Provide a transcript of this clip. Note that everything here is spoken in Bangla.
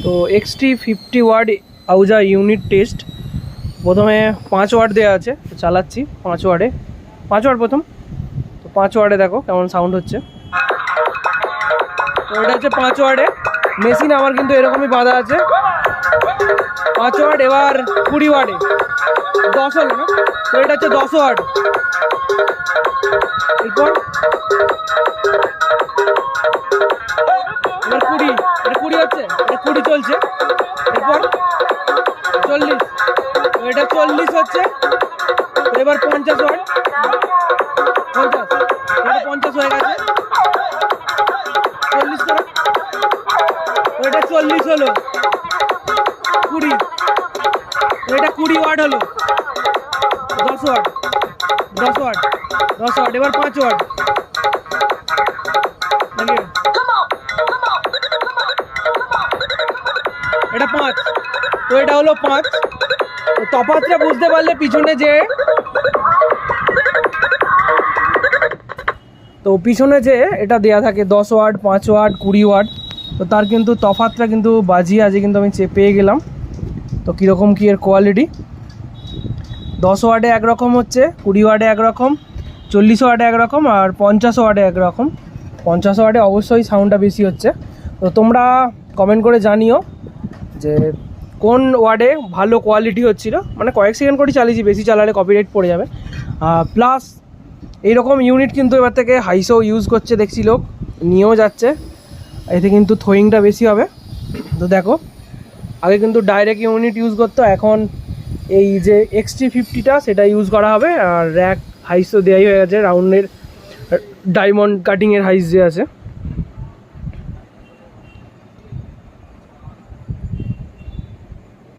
তো XT50 ওয়াট আউজা ইউনিট টেস্ট। প্রথমে 5 ওয়াট দেওয়া আছে, চালাচ্ছি 5 ওয়াটে। 5 ওয়াট প্রথম, তো 5 ওয়াটে দেখো কেমন সাউন্ড হচ্ছে। তো এটা হচ্ছে 5 ওয়াটে। মেশিন আমার কিন্তু এরকমই বাঁধা আছে 5 ওয়াট। এবার 20 ওয়াটে 10 হলো না, তো এটা হচ্ছে 10 ওয়াট। এরপর এবার 20, এটা 20 হচ্ছে, এটা 20 চলছে। এরপর 40, তো এটা 40 হচ্ছে। এবার 50 ওয়াট, 50, এটা 50 হয়ে গেছে। 40 করে, তো এটা 40 হলো। 20, তো এটা 20 ওয়াট হলো। 10 ওয়াট, 10 ওয়াট, 10 ওয়াট। এবার 5 ওয়াট, এটা 5, তো এটা হলো 5। তফাৎটা বুঝতে পারলে পিছনে যে এটা দেয়া থাকে 10 ওয়াট, 5 ওয়াট, 20 ওয়াট, তো তার কিন্তু তফাৎটা কিন্তু বাজিয়ে আজকে কিন্তু আমি পেয়ে গেলাম। তো কীরকম কী এর কোয়ালিটি। 10 ওয়াটে একরকম হচ্ছে, 20 ওয়াটে একরকম, 40 ওয়াটে একরকম, আর 50 ওয়াটে একরকম। 50 ওয়াটে অবশ্যই সাউন্ডটা বেশি হচ্ছে। তো তোমরা কমেন্ট করে জানিও যে কোন ওয়ার্ডে ভালো কোয়ালিটি হচ্ছিলো। মানে কয়েক সেকেন্ড করে চালিয়েছি, বেশি চালালে কপিরাইট পড়ে যাবে। প্লাস এইরকম ইউনিট কিন্তু এবার থেকে হাইসও ইউজ করছে, দেখছি লোক নিয়েও যাচ্ছে। এতে কিন্তু থ্রোয়িংটা বেশি হবে। তো দেখো, আগে কিন্তু ডাইরেক্ট ইউনিট ইউজ করতো, এখন এই যে XT50টা সেটা ইউজ করা হবে। আর র্যাক হাইসও দেওয়াই হয়ে গেছে, রাউন্ডের ডায়মন্ড কাটিংয়ের হাইস যে আছে।